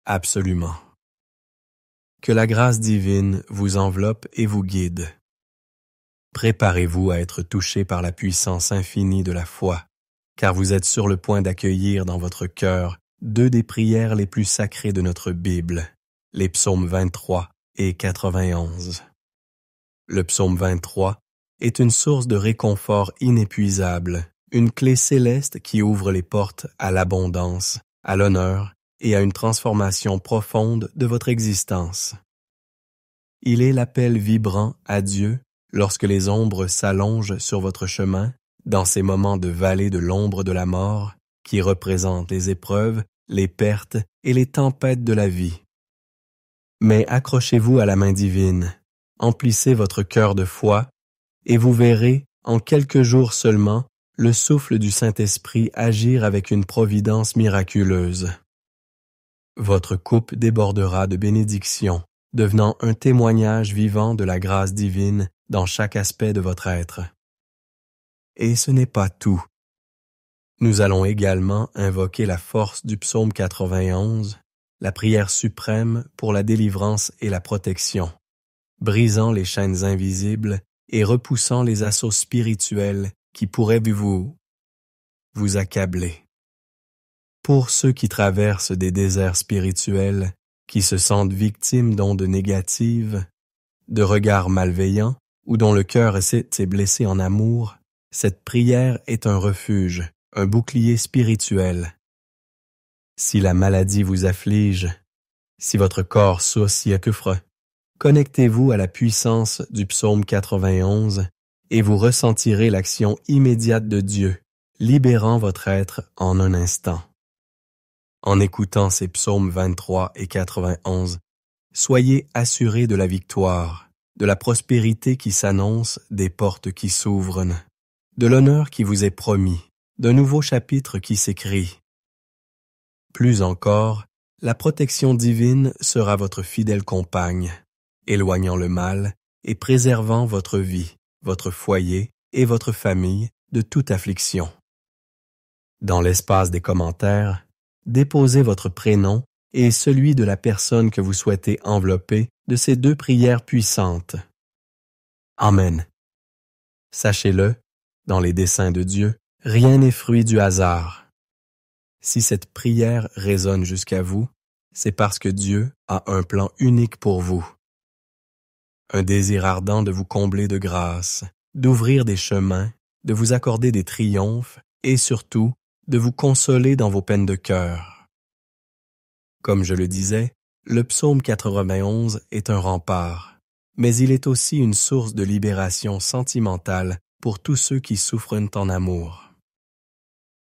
Absolument. Que la grâce divine vous enveloppe et vous guide. Préparez-vous à être touché par la puissance infinie de la foi, car vous êtes sur le point d'accueillir dans votre cœur deux des prières les plus sacrées de notre Bible, les psaumes 23 et 91. Le psaume 23 est une source de réconfort inépuisable, une clé céleste qui ouvre les portes à l'abondance, à l'honneur et à une transformation profonde de votre existence. Il est l'appel vibrant à Dieu lorsque les ombres s'allongent sur votre chemin, dans ces moments de vallée de l'ombre de la mort, qui représentent les épreuves, les pertes et les tempêtes de la vie. Mais accrochez-vous à la main divine, emplissez votre cœur de foi, et vous verrez, en quelques jours seulement, le souffle du Saint-Esprit agir avec une providence miraculeuse. Votre coupe débordera de bénédictions, devenant un témoignage vivant de la grâce divine dans chaque aspect de votre être. Et ce n'est pas tout. Nous allons également invoquer la force du psaume 91, la prière suprême pour la délivrance et la protection, brisant les chaînes invisibles et repoussant les assauts spirituels qui pourraient vous accabler. Pour ceux qui traversent des déserts spirituels, qui se sentent victimes d'ondes négatives, de regards malveillants ou dont le cœur s'est blessé en amour, cette prière est un refuge, un bouclier spirituel. Si la maladie vous afflige, si votre corps s'ossiacufre, connectez-vous à la puissance du psaume 91 et vous ressentirez l'action immédiate de Dieu, libérant votre être en un instant. En écoutant ces psaumes 23 et 91, soyez assurés de la victoire, de la prospérité qui s'annonce, des portes qui s'ouvrent, de l'honneur qui vous est promis, d'un nouveau chapitre qui s'écrit. Plus encore, la protection divine sera votre fidèle compagne, éloignant le mal et préservant votre vie, votre foyer et votre famille de toute affliction. Dans l'espace des commentaires, déposez votre prénom et celui de la personne que vous souhaitez envelopper de ces deux prières puissantes. Amen. Sachez-le, dans les desseins de Dieu, rien n'est fruit du hasard. Si cette prière résonne jusqu'à vous, c'est parce que Dieu a un plan unique pour vous. Un désir ardent de vous combler de grâce, d'ouvrir des chemins, de vous accorder des triomphes et surtout, de vous consoler dans vos peines de cœur. Comme je le disais, le psaume 91 est un rempart, mais il est aussi une source de libération sentimentale pour tous ceux qui souffrent en amour.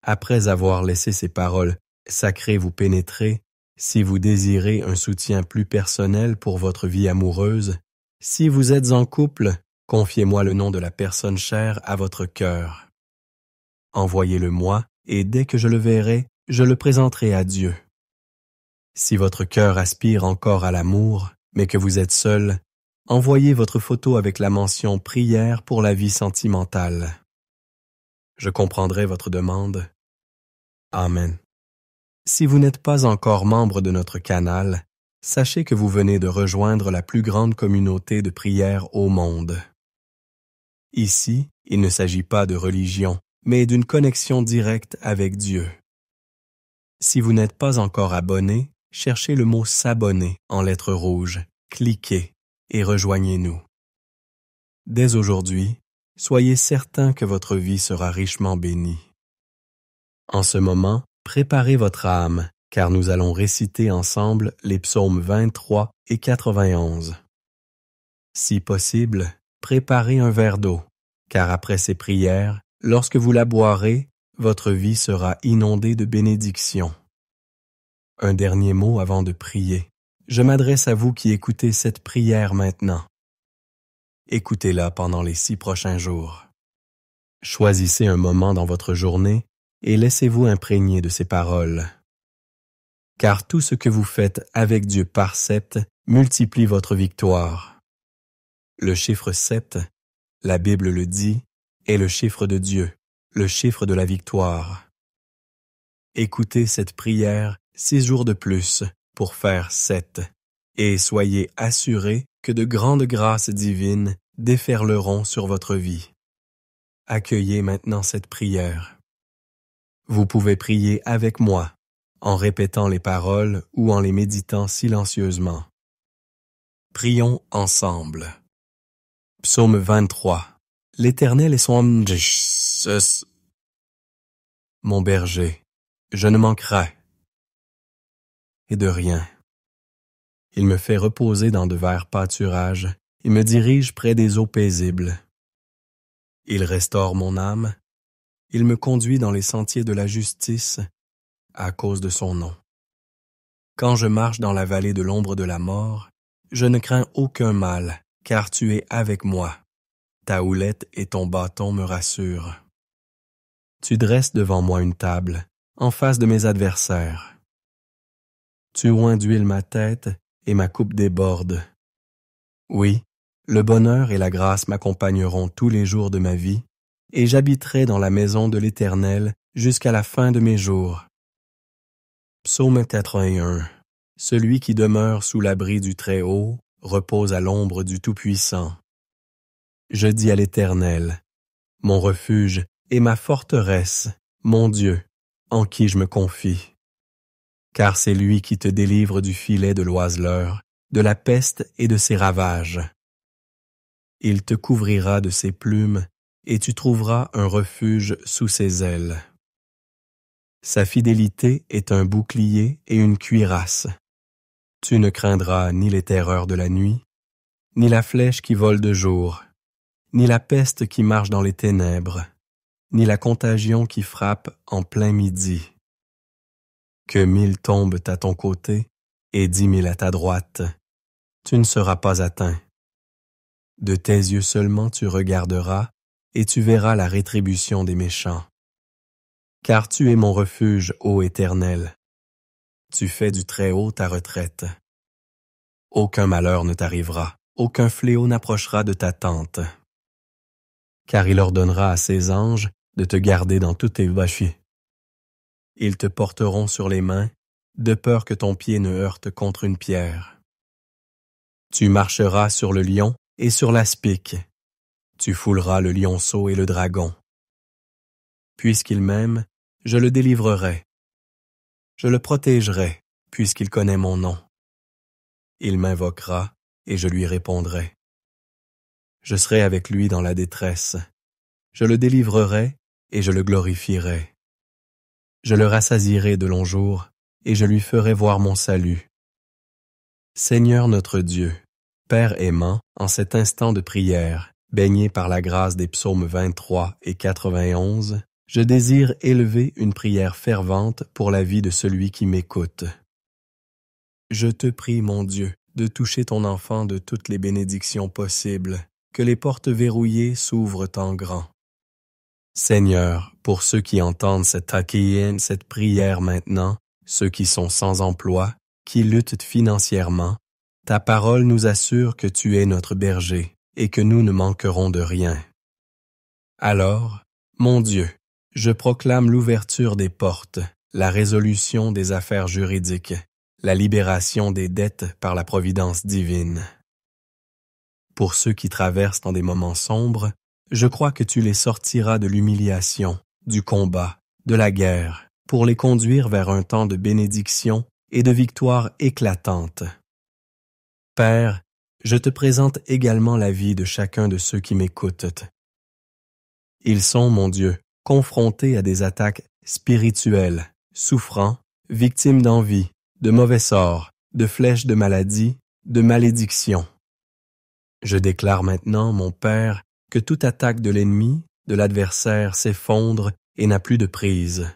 Après avoir laissé ces paroles sacrées vous pénétrer, si vous désirez un soutien plus personnel pour votre vie amoureuse, si vous êtes en couple, confiez-moi le nom de la personne chère à votre cœur. Envoyez-le-moi et dès que je le verrai, je le présenterai à Dieu. Si votre cœur aspire encore à l'amour, mais que vous êtes seul, envoyez votre photo avec la mention « Prière pour la vie sentimentale ». Je comprendrai votre demande. Amen. Si vous n'êtes pas encore membre de notre canal, sachez que vous venez de rejoindre la plus grande communauté de prière au monde. Ici, il ne s'agit pas de religion, mais d'une connexion directe avec Dieu. Si vous n'êtes pas encore abonné, cherchez le mot « s'abonner » en lettres rouges, cliquez et rejoignez-nous. Dès aujourd'hui, soyez certain que votre vie sera richement bénie. En ce moment, préparez votre âme, car nous allons réciter ensemble les psaumes 23 et 91. Si possible, préparez un verre d'eau, car après ces prières, lorsque vous la boirez, votre vie sera inondée de bénédictions. Un dernier mot avant de prier. Je m'adresse à vous qui écoutez cette prière maintenant. Écoutez-la pendant les 6 prochains jours. Choisissez un moment dans votre journée et laissez-vous imprégner de ces paroles. Car tout ce que vous faites avec Dieu par 7 multiplie votre victoire. Le chiffre 7, la Bible le dit, est le chiffre de Dieu, le chiffre de la victoire. Écoutez cette prière 6 jours de plus pour faire 7, et soyez assurés que de grandes grâces divines déferleront sur votre vie. Accueillez maintenant cette prière. Vous pouvez prier avec moi, en répétant les paroles ou en les méditant silencieusement. Prions ensemble. Psaume 23. L'Éternel est son mon berger, je ne manquerai et de rien. Il me fait reposer dans de verts pâturages, il me dirige près des eaux paisibles. Il restaure mon âme, il me conduit dans les sentiers de la justice à cause de son nom. Quand je marche dans la vallée de l'ombre de la mort, je ne crains aucun mal, car tu es avec moi. Ta houlette et ton bâton me rassurent. Tu dresses devant moi une table, en face de mes adversaires. Tu oins d'huile ma tête et ma coupe déborde. Oui, le bonheur et la grâce m'accompagneront tous les jours de ma vie, et j'habiterai dans la maison de l'Éternel jusqu'à la fin de mes jours. Psaume 81. Celui qui demeure sous l'abri du Très-Haut repose à l'ombre du Tout-Puissant. Je dis à l'Éternel, mon refuge et ma forteresse, mon Dieu, en qui je me confie. Car c'est lui qui te délivre du filet de l'oiseleur, de la peste et de ses ravages. Il te couvrira de ses plumes, et tu trouveras un refuge sous ses ailes. Sa fidélité est un bouclier et une cuirasse. Tu ne craindras ni les terreurs de la nuit, ni la flèche qui vole de jour, ni la peste qui marche dans les ténèbres, ni la contagion qui frappe en plein midi. Que 1000 tombent à ton côté et 10 000 à ta droite, tu ne seras pas atteint. De tes yeux seulement tu regarderas et tu verras la rétribution des méchants. Car tu es mon refuge, ô Éternel. Tu fais du Très-Haut ta retraite. Aucun malheur ne t'arrivera, aucun fléau n'approchera de ta tente. Car il ordonnera à ses anges de te garder dans tous tes voies. Ils te porteront sur les mains, de peur que ton pied ne heurte contre une pierre. Tu marcheras sur le lion et sur l'aspic. Tu fouleras le lionceau et le dragon. Puisqu'il m'aime, je le délivrerai. Je le protégerai, puisqu'il connaît mon nom. Il m'invoquera, et je lui répondrai. Je serai avec lui dans la détresse. Je le délivrerai, et je le glorifierai. Je le rassasierai de longs jours, et je lui ferai voir mon salut. Seigneur notre Dieu, Père aimant, en cet instant de prière, baigné par la grâce des psaumes 23 et 91, je désire élever une prière fervente pour la vie de celui qui m'écoute. Je te prie, mon Dieu, de toucher ton enfant de toutes les bénédictions possibles, que les portes verrouillées s'ouvrent en grand. Seigneur, pour ceux qui entendent cette prière maintenant, ceux qui sont sans emploi, qui luttent financièrement, ta parole nous assure que tu es notre berger et que nous ne manquerons de rien. Alors, mon Dieu, je proclame l'ouverture des portes, la résolution des affaires juridiques, la libération des dettes par la providence divine. Pour ceux qui traversent dans des moments sombres, je crois que tu les sortiras de l'humiliation, du combat, de la guerre, pour les conduire vers un temps de bénédiction et de victoire éclatante. Père, je te présente également la vie de chacun de ceux qui m'écoutent. Ils sont, mon Dieu, confrontés à des attaques spirituelles, souffrants, victimes d'envie, de mauvais sorts, de flèches de maladie, de malédictions. Je déclare maintenant, mon Père, que toute attaque de l'ennemi, de l'adversaire s'effondre et n'a plus de prise.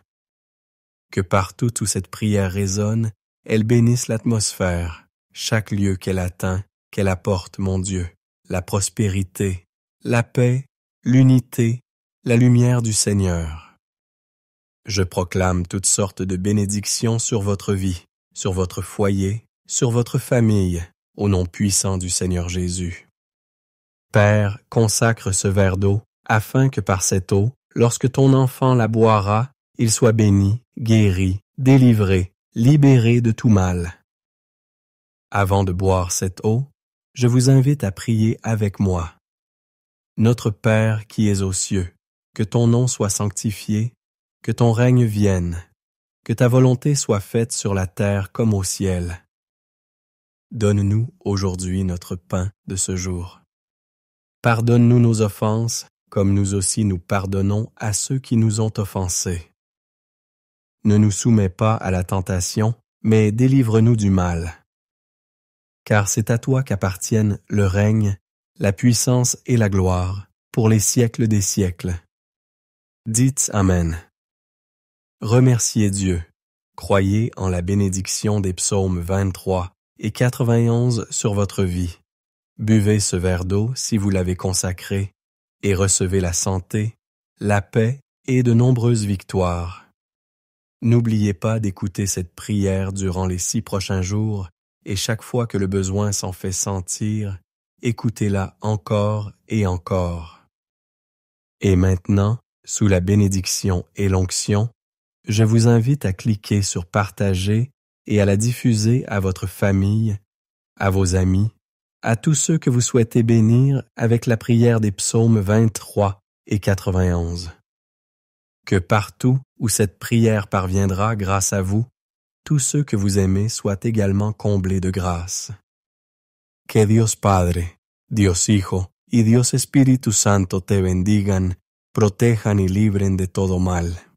Que partout où cette prière résonne, elle bénisse l'atmosphère, chaque lieu qu'elle atteint, qu'elle apporte, mon Dieu, la prospérité, la paix, l'unité, la lumière du Seigneur. Je proclame toutes sortes de bénédictions sur votre vie, sur votre foyer, sur votre famille, au nom puissant du Seigneur Jésus. Père, consacre ce verre d'eau, afin que par cette eau, lorsque ton enfant la boira, il soit béni, guéri, délivré, libéré de tout mal. Avant de boire cette eau, je vous invite à prier avec moi. Notre Père qui es aux cieux, que ton nom soit sanctifié, que ton règne vienne, que ta volonté soit faite sur la terre comme au ciel. Donne-nous aujourd'hui notre pain de ce jour. Pardonne-nous nos offenses, comme nous aussi nous pardonnons à ceux qui nous ont offensés. Ne nous soumets pas à la tentation, mais délivre-nous du mal. Car c'est à toi qu'appartiennent le règne, la puissance et la gloire, pour les siècles des siècles. Dites Amen. Remerciez Dieu. Croyez en la bénédiction des psaumes 23 et 91 sur votre vie. Buvez ce verre d'eau si vous l'avez consacré et recevez la santé, la paix et de nombreuses victoires. N'oubliez pas d'écouter cette prière durant les 6 prochains jours et chaque fois que le besoin s'en fait sentir, écoutez-la encore et encore. Et maintenant, sous la bénédiction et l'onction, je vous invite à cliquer sur Partager et à la diffuser à votre famille, à vos amis, à tous ceux que vous souhaitez bénir avec la prière des psaumes 23 et 91. Que partout où cette prière parviendra grâce à vous, tous ceux que vous aimez soient également comblés de grâce. Que Dios Padre, Dios Hijo y Dios Espíritu Santo te bendigan, protejan y libren de todo mal.